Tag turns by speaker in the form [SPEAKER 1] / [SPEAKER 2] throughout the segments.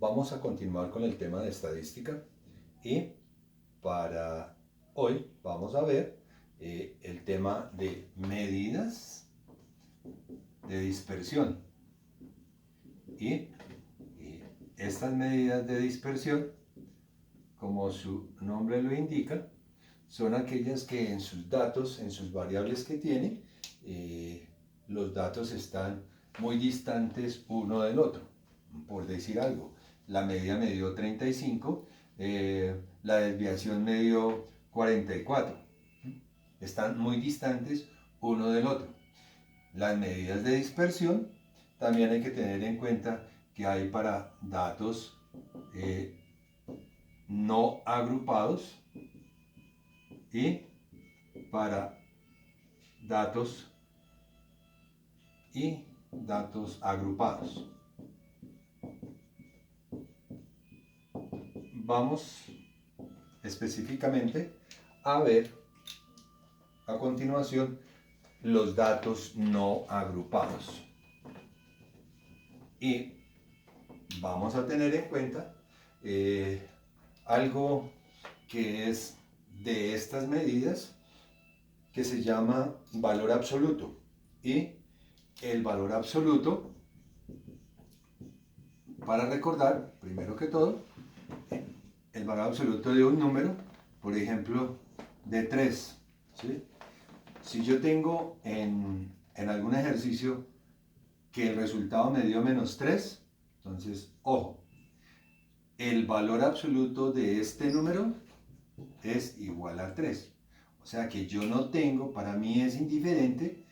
[SPEAKER 1] Vamos a continuar con el tema de estadística y para hoy vamos a ver el tema de medidas de dispersión. Y estas medidas de dispersión, como su nombre lo indica, son aquellas que en sus datos, en sus variables que tiene, los datos están muy distantes uno del otro. Por decir algo, la media me dio 35, la desviación me dio 44. Están muy distantes uno del otro. Las medidas de dispersión también hay que tener en cuenta que hay para datos no agrupados y para datos agrupados. Vamos específicamente a ver a continuación los datos no agrupados. Y vamos a tener en cuenta algo que es de estas medidas que se llama valor absoluto. Y el valor absoluto, para recordar, primero que todo, el valor absoluto de un número, por ejemplo, de 3. ¿Sí? Si yo tengo en algún ejercicio que el resultado me dio -3, entonces, ojo, el valor absoluto de este número es igual a 3. O sea que yo no tengo, para mí es indiferente,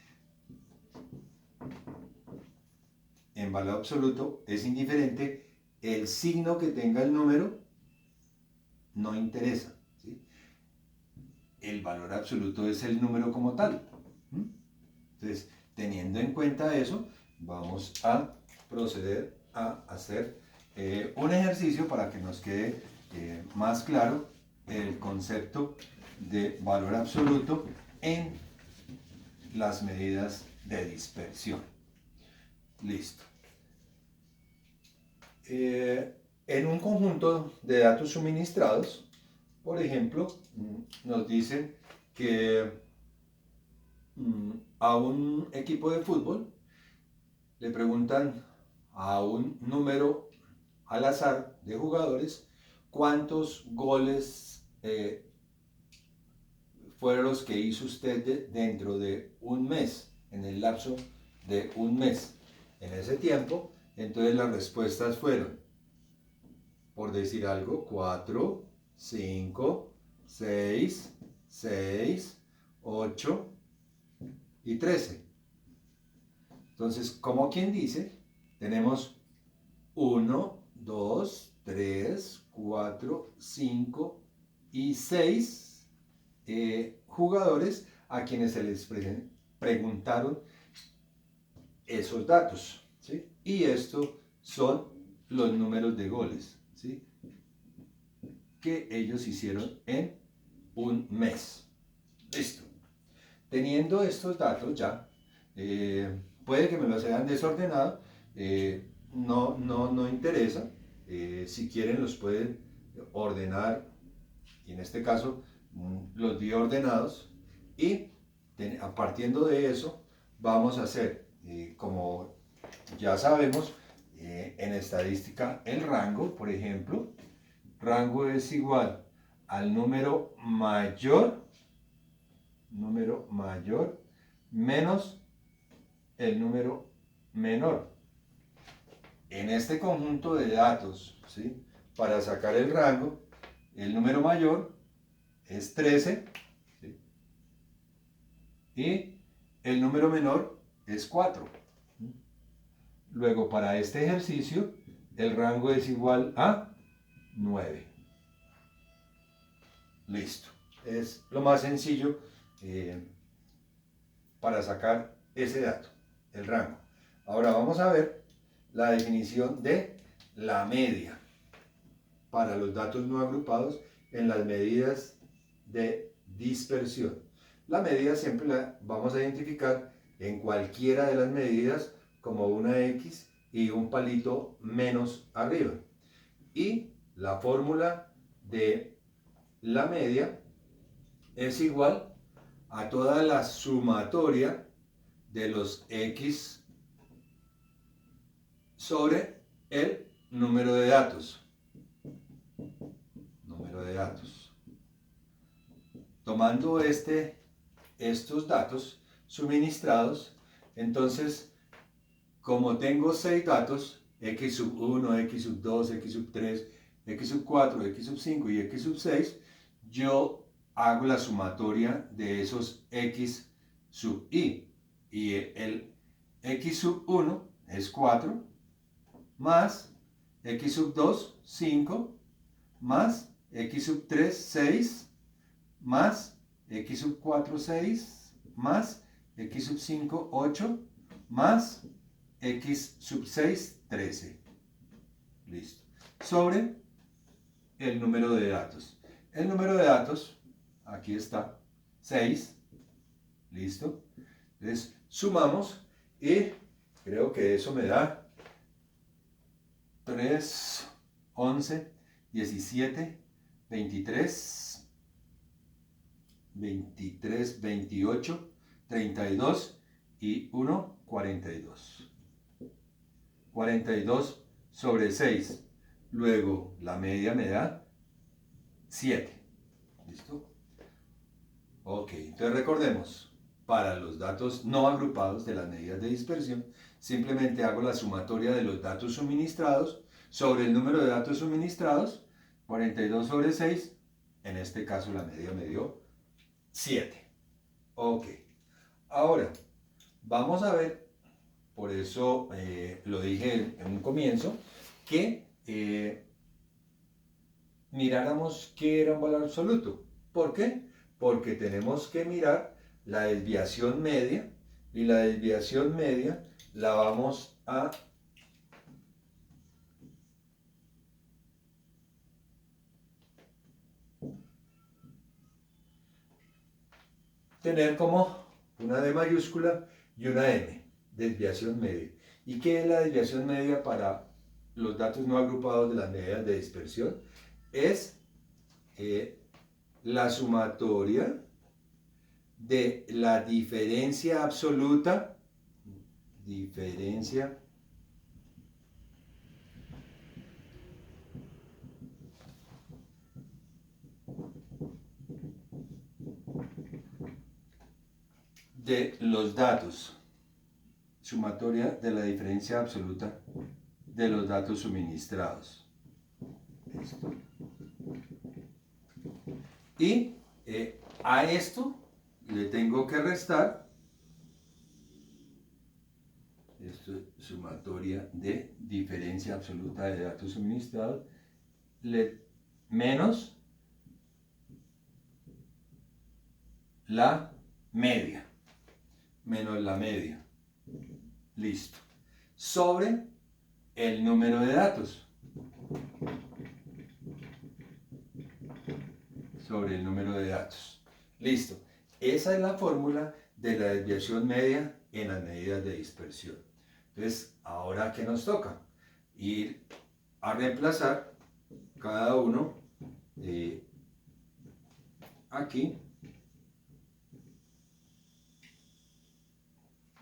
[SPEAKER 1] en valor absoluto es indiferente el signo que tenga el número, no interesa. ¿Sí? El valor absoluto es el número como tal. Entonces, teniendo en cuenta eso, vamos a proceder a hacer un ejercicio para que nos quede más claro el concepto de valor absoluto en las medidas de dispersión. Listo. En un conjunto de datos suministrados, por ejemplo, nos dicen que a un equipo de fútbol le preguntan a un número al azar de jugadores cuántos goles fueron los que hizo usted dentro de un mes, en el lapso de un mes. En ese tiempo, entonces las respuestas fueron, por decir algo, 4, 5, 6, 6, 8 y 13. Entonces, como quien dice, tenemos 1, 2, 3, 4, 5 y 6 jugadores a quienes se les preguntaron esos datos. ¿Sí? Y estos son los números de goles, ¿sí?, que ellos hicieron en un mes. Listo. Teniendo estos datos ya, puede que me los hayan desordenado, no interesa. Si quieren los pueden ordenar, y en este caso los di ordenados, y partiendo de eso vamos a hacer, como ya sabemos, en estadística el rango, por ejemplo, rango es igual al número mayor menos el número menor. En este conjunto de datos, ¿sí?, para sacar el rango, el número mayor es 13, ¿sí?, y el número menor es 4. Luego, para este ejercicio, el rango es igual a 9. Listo. Es lo más sencillo para sacar ese dato, el rango. Ahora vamos a ver la definición de la media para los datos no agrupados en las medidas de dispersión. La media siempre la vamos a identificar en cualquiera de las medidas como una X y un palito menos arriba. y la fórmula de la media es igual a toda la sumatoria de los x sobre el número de datos. Tomando estos datos suministrados, entonces, como tengo 6 datos, x sub 1, x sub 2, x sub 3, x sub 4, x sub 5 y x sub 6, yo hago la sumatoria de esos x sub i. Y el x sub 1 es 4, más x sub 2, 5, más x sub 3, 6, más x sub 4, 6, más x sub 5, 8, más x sub 6, 13. Listo. Sobre el número de datos. El número de datos, aquí está, 6. Listo. Entonces, sumamos y creo que eso me da 3, 11, 17, 23, 28, 32 y 1, 42. 42 sobre 6. Luego la media me da 7. ¿Listo? Ok, entonces recordemos, para los datos no agrupados de las medidas de dispersión, simplemente hago la sumatoria de los datos suministrados sobre el número de datos suministrados, 42 sobre 6, en este caso la media me dio 7. Ok, ahora vamos a ver, por eso lo dije en un comienzo, que miráramos qué era un valor absoluto. ¿Por qué? Porque tenemos que mirar la desviación media, y la desviación media la vamos a tener como una D mayúscula y una M, desviación media. ¿Y qué es la desviación media para los datos no agrupados de las medidas de dispersión? Es la sumatoria de la diferencia absoluta, de los datos, sumatoria de la diferencia absoluta de los datos suministrados. ¿Listo? Y a esto le tengo que restar, esto es sumatoria de diferencia absoluta de datos suministrados, menos la media, listo, sobre el número de datos, listo. Esa es la fórmula de la desviación media en las medidas de dispersión. Entonces, ahora ¿qué nos toca? Ir a reemplazar cada uno aquí.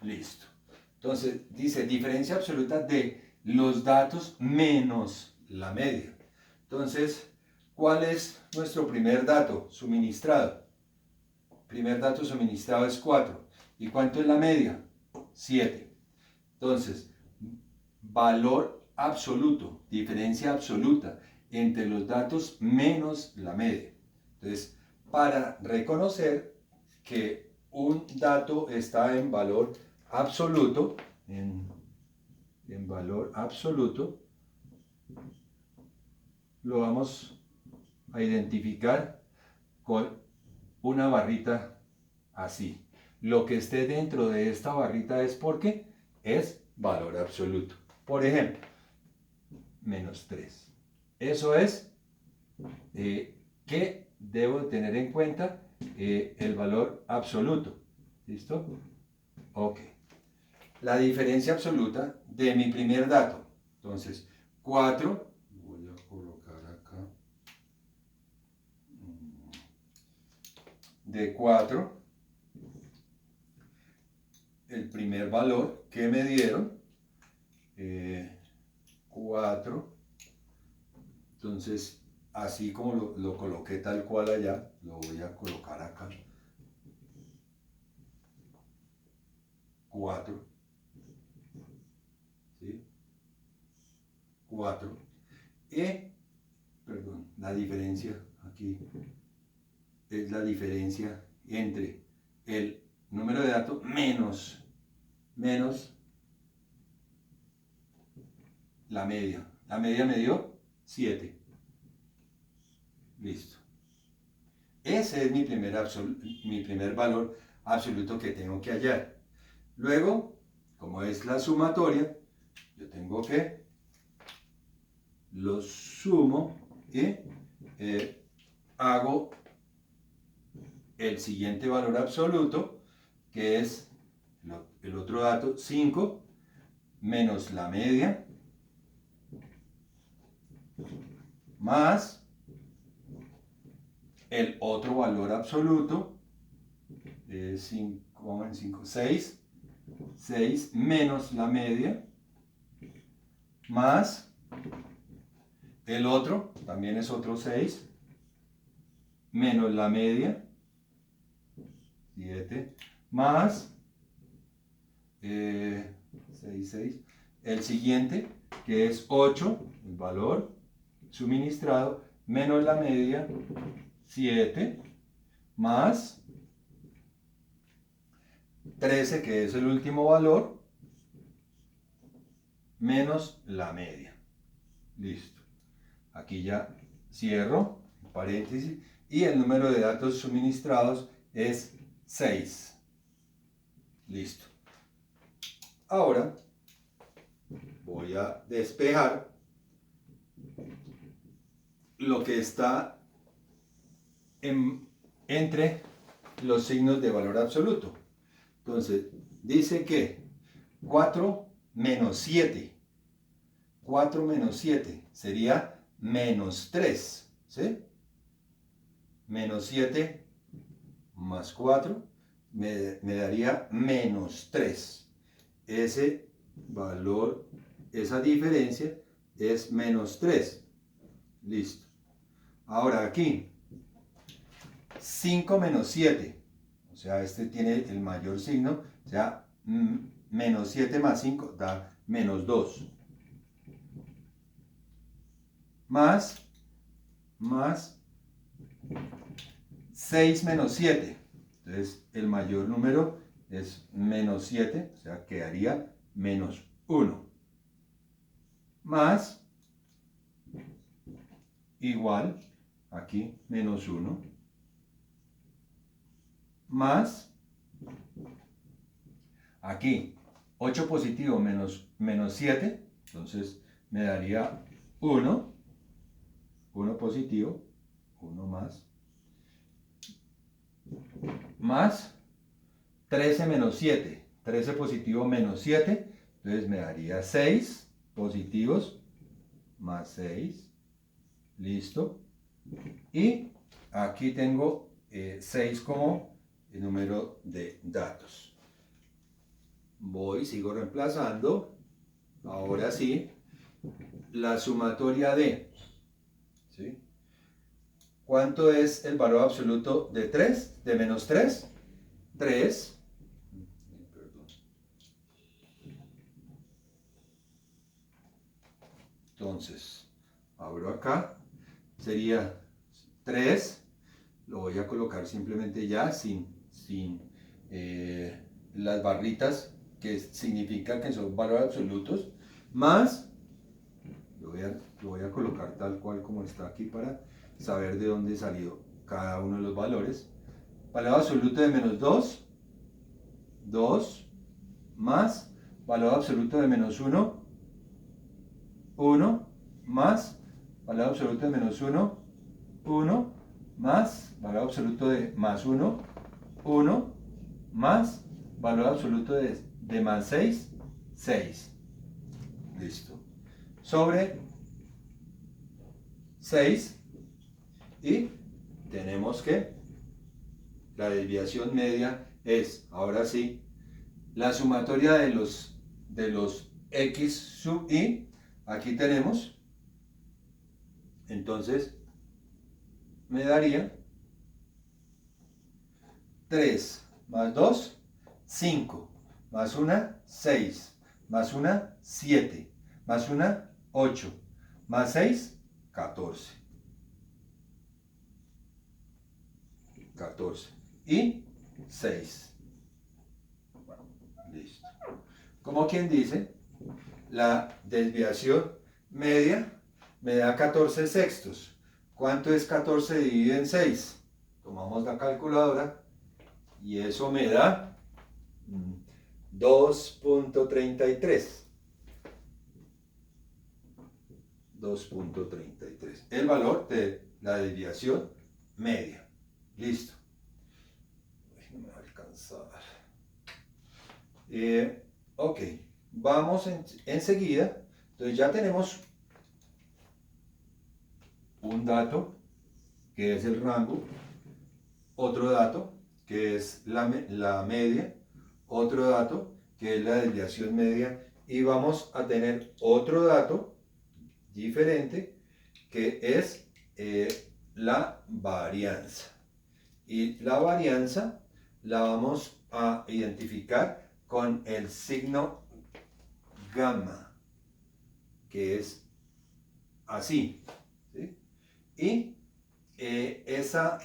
[SPEAKER 1] Listo. Entonces, dice diferencia absoluta de los datos menos la media. Entonces, ¿cuál es nuestro primer dato suministrado? Primer dato suministrado es 4. ¿Y cuánto es la media? 7. Entonces, valor absoluto, diferencia absoluta entre los datos menos la media. Entonces, para reconocer que un dato está en valor absoluto, en valor absoluto, lo vamos a identificar con una barrita así. Lo que esté dentro de esta barrita es porque es valor absoluto. Por ejemplo, menos 3. Eso es que debo tener en cuenta el valor absoluto. ¿Listo? Ok. La diferencia absoluta de mi primer dato. Entonces, 4, voy a colocar de 4, el primer valor que me dieron, 4, entonces así como lo coloqué tal cual allá, lo voy a colocar acá, 4, ¿sí? 4, perdón, la diferencia aquí es la diferencia entre el número de datos menos la media. La media me dio 7. Listo. Ese es mi primer valor absoluto que tengo que hallar. Luego, como es la sumatoria, yo tengo que los sumo y hago el siguiente valor absoluto, que es el otro dato, 5 menos la media más el otro valor absoluto, 6 menos la media más el otro, también es otro 6, menos la media, 7, más 6, 6, el siguiente, que es 8, el valor suministrado, menos la media, 7, más 13, que es el último valor, menos la media. Listo. Aquí ya cierro, paréntesis, y el número de datos suministrados es 6. Listo. Ahora voy a despejar lo que está entre los signos de valor absoluto. Entonces, dice que 4 menos 7. 4 menos 7 sería menos 3. ¿Sí? Menos 7 más 4 me daría menos 3. Ese valor, esa diferencia es menos 3. Listo. Ahora aquí, 5 menos 7. O sea, este tiene el mayor signo. O sea, menos 7 más 5 da menos 2. Más 6 menos 7. Entonces, el mayor número es menos 7, o sea, quedaría menos 1. Más, igual, aquí, menos 1. Más, aquí, 8 positivo menos 7, entonces me daría 1. 1 positivo, 1 más 13 menos 7, 13 positivo menos 7, entonces me daría 6 positivos más 6, listo, y aquí tengo 6 como el número de datos. Sigo reemplazando, ahora sí, la sumatoria de, ¿sí? ¿Cuánto es el valor absoluto de 3? ¿De menos 3? 3. Entonces, abro acá. Sería 3. Lo voy a colocar simplemente ya sin las barritas que significan que son valores absolutos. Más, lo voy a colocar tal cual como está aquí para saber de dónde salió cada uno de los valores. Valor absoluto de menos 2, 2, más valor absoluto de menos 1, 1, más valor absoluto de menos 1, 1, más valor absoluto de más 1, 1, más valor absoluto de más 6, 6. Listo. Sobre 6, y tenemos que la desviación media es, ahora sí, la sumatoria de los x sub i. Aquí tenemos, entonces, me daría 3 más 2, 5, más 1, 6, más 1, 7, más 1, 8, más 6, 14. 14 y 6. Listo. Como quien dice, la desviación media me da 14 sextos. ¿Cuánto es 14 dividido en 6? Tomamos la calculadora y eso me da 2.33. 2.33. El valor de la desviación media. Listo. No me va a alcanzar. Ok. Vamos enseguida. Entonces ya tenemos un dato que es el rango, otro dato que es la media, otro dato que es la desviación media, y vamos a tener otro dato diferente que es la varianza. Y la varianza la vamos a identificar con el signo gamma, que es así, ¿sí? Y esa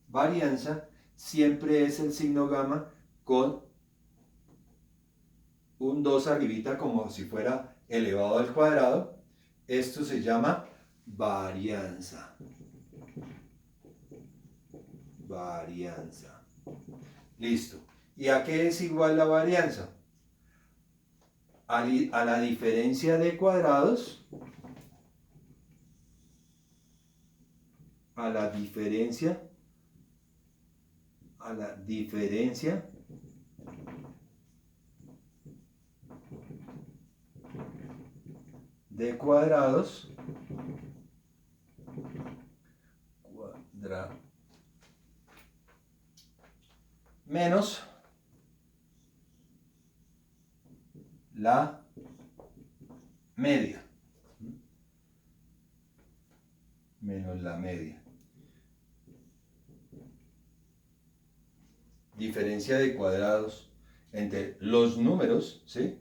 [SPEAKER 1] varianza siempre es el signo gamma con un 2 arribita, como si fuera elevado al cuadrado. Esto se llama varianza. Varianza. Listo. ¿Y a qué es igual la varianza? A la diferencia de cuadrados, a la diferencia de cuadrados menos la media. Menos la media. Diferencia de cuadrados entre los números, ¿sí?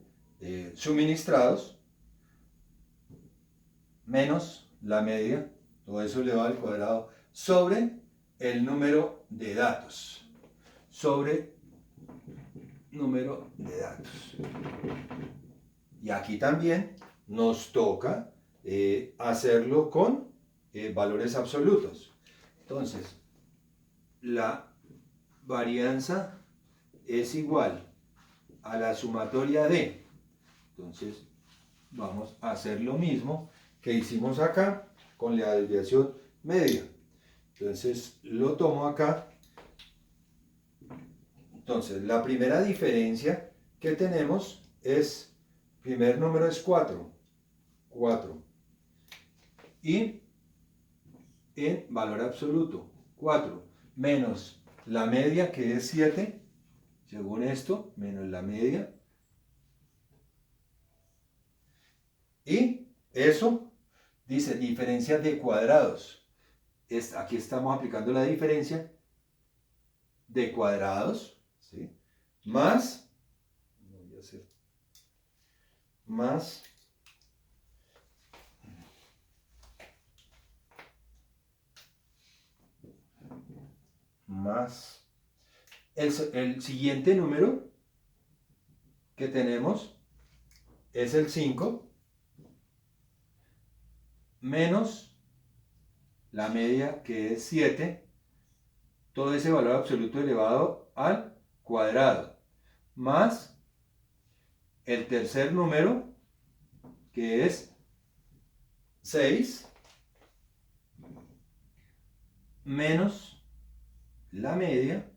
[SPEAKER 1] Suministrados menos la media, todo eso elevado al cuadrado, sobre el número de datos. Sobre número de datos. Y aquí también nos toca hacerlo con valores absolutos. Entonces, la varianza es igual a la sumatoria de. Entonces, vamos a hacer lo mismo que hicimos acá con la desviación media. Entonces, lo tomo acá. Entonces, la primera diferencia que tenemos es, primer número es 4. 4. Y en valor absoluto, 4 menos la media, que es 7, según esto, menos la media. Y eso dice diferencia de cuadrados. Aquí estamos aplicando la diferencia de cuadrados, ¿sí? Más, voy a hacer, más el siguiente número que tenemos es el 5 menos la media, que es 7, todo ese valor absoluto elevado al cuadrado, más el tercer número, que es 6, menos la media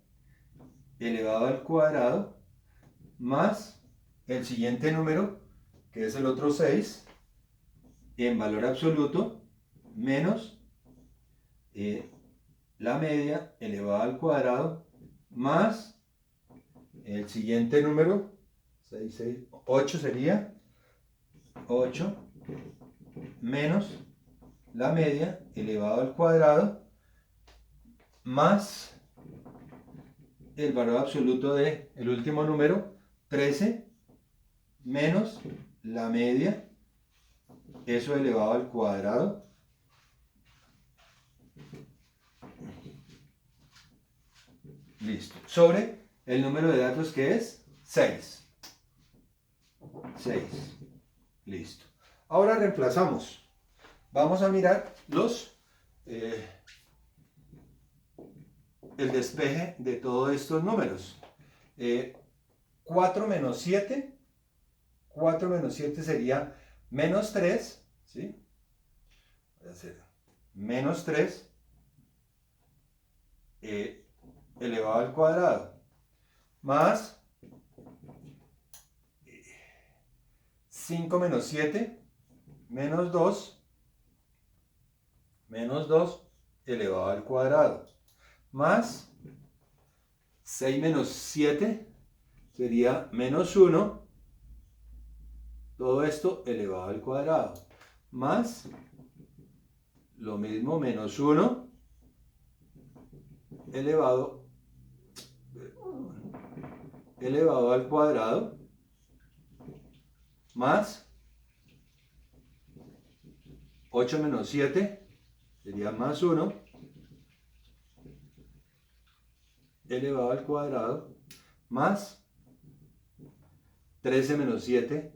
[SPEAKER 1] elevado al cuadrado, más el siguiente número, que es el otro 6, en valor absoluto, menos la media elevada al cuadrado más el siguiente número, 8 sería 8 menos la media elevado al cuadrado más el valor absoluto de el último número, 13 menos la media, eso elevado al cuadrado, listo, sobre el número de datos que es 6. 6. Listo. Ahora reemplazamos. Vamos a mirar el despeje de todos estos números. 4 menos 7. 4 menos 7 sería menos 3. ¿Sí? Voy a hacer menos 3 elevado al cuadrado. Más 5 menos 7, menos 2 elevado al cuadrado, más 6 menos 7 sería menos 1, todo esto elevado al cuadrado, más lo mismo menos 1 elevado al cuadrado, más 8 menos 7 sería más 1 elevado al cuadrado, más 13 menos 7,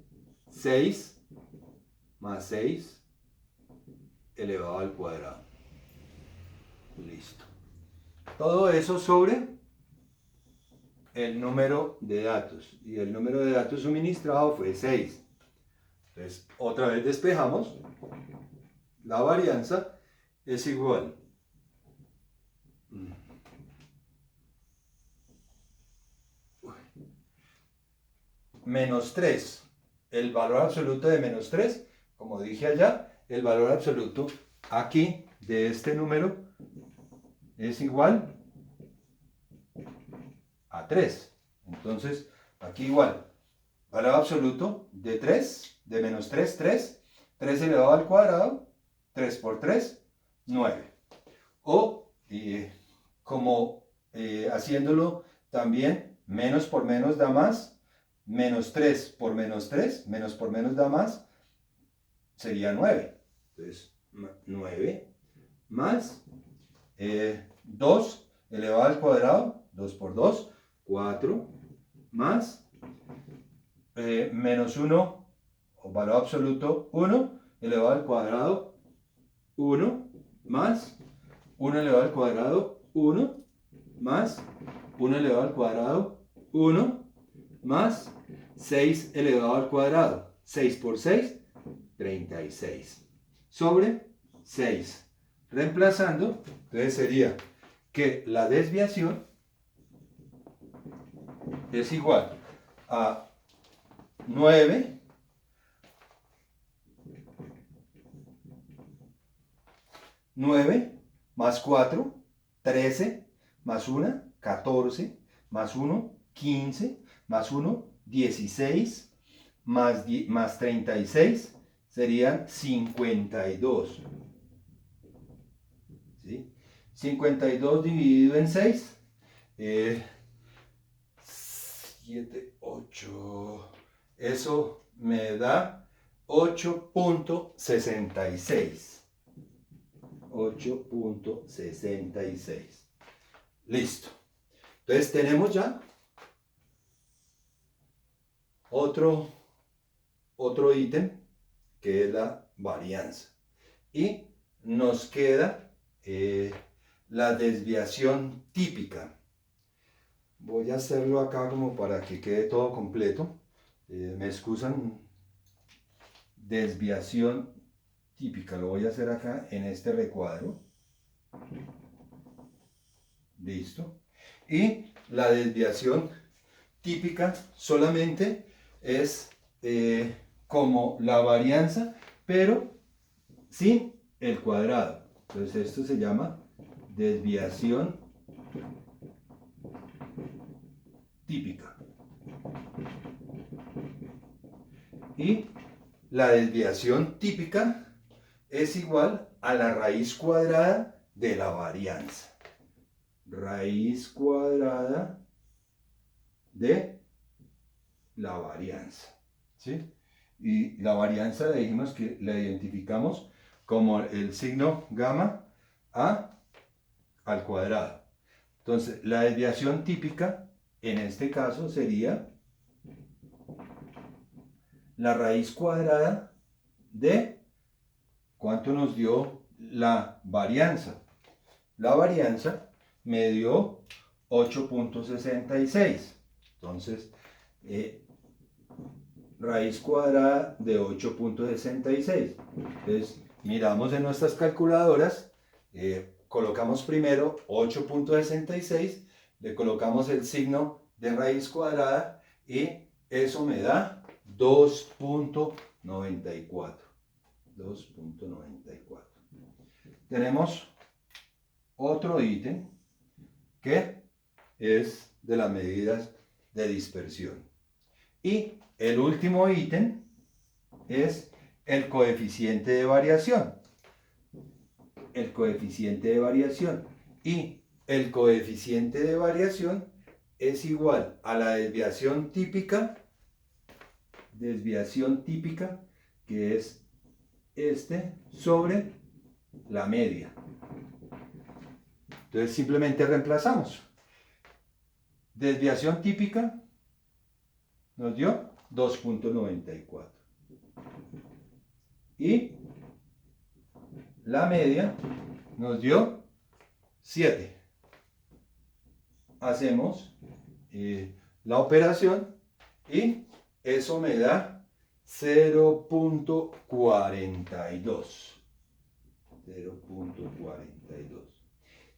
[SPEAKER 1] 6, más 6 elevado al cuadrado. Listo. Todo eso sobre el número de datos. Y el número de datos suministrado fue 6. Entonces, otra vez despejamos. La varianza es igual menos 3. El valor absoluto de menos 3, como dije allá, el valor absoluto aquí de este número es igual a 3. Entonces, aquí igual, valor absoluto de 3, de menos 3, 3, 3 elevado al cuadrado, 3 por 3, 9. O, como haciéndolo también, menos por menos da más, menos 3 por menos 3, menos por menos da más, sería 9. Entonces, 9 más 2 elevado al cuadrado, 2 por 2, 4, más menos 1, o valor absoluto 1, elevado al cuadrado, 1, más 1 elevado al cuadrado, 1, más 1 elevado al cuadrado, 1, más 6 elevado al cuadrado. 6 por 6, 36. Sobre 6. Reemplazando, entonces sería que la desviación es igual a 9 más 4, 13, más 1, 14, más 1, 15, más 1, 16, más 36, serían 52. ¿Sí? 52 dividido en 6, 7, 8, eso me da 8.66. 8.66. Listo. Entonces tenemos ya otro ítem que es la varianza. Y nos queda la desviación típica. Voy a hacerlo acá como para que quede todo completo. Me excusan. Desviación típica. Lo voy a hacer acá en este recuadro. Listo. Y la desviación típica solamente es como la varianza, pero sin el cuadrado. Entonces esto se llama desviación típica. Y la desviación típica es igual a la raíz cuadrada de la varianza. Raíz cuadrada de la varianza. ¿Sí? Y la varianza dijimos que la identificamos como el signo gamma a al cuadrado. Entonces, la desviación típica en este caso sería la raíz cuadrada de ¿cuánto nos dio la varianza? La varianza me dio 8.66. Entonces, raíz cuadrada de 8.66. Entonces, miramos en nuestras calculadoras, colocamos primero 8.66, le colocamos el signo de raíz cuadrada y eso me da 2.94. 2.94. Tenemos otro ítem que es de las medidas de dispersión. Y el último ítem es el coeficiente de variación. El coeficiente de variación. Y el coeficiente de variación es igual a la desviación típica, que es sobre la media. Entonces simplemente reemplazamos. Desviación típica nos dio 2.94. Y la media nos dio 7. Hacemos la operación y eso me da 0.42. 0.42.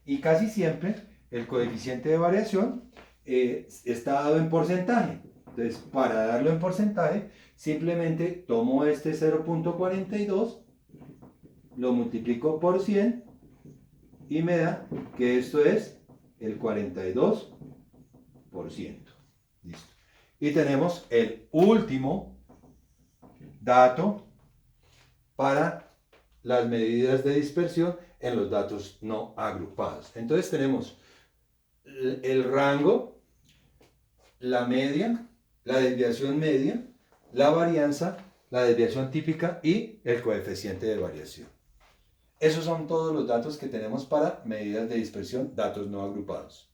[SPEAKER 1] Y casi siempre el coeficiente de variación está dado en porcentaje. Entonces, para darlo en porcentaje, simplemente tomo este 0.42, lo multiplico por 100 y me da que esto es el 42%. Listo. Y tenemos el último dato para las medidas de dispersión en los datos no agrupados. Entonces tenemos el rango, la media, la desviación media, la varianza, la desviación típica y el coeficiente de variación. Esos son todos los datos que tenemos para medidas de dispersión, datos no agrupados.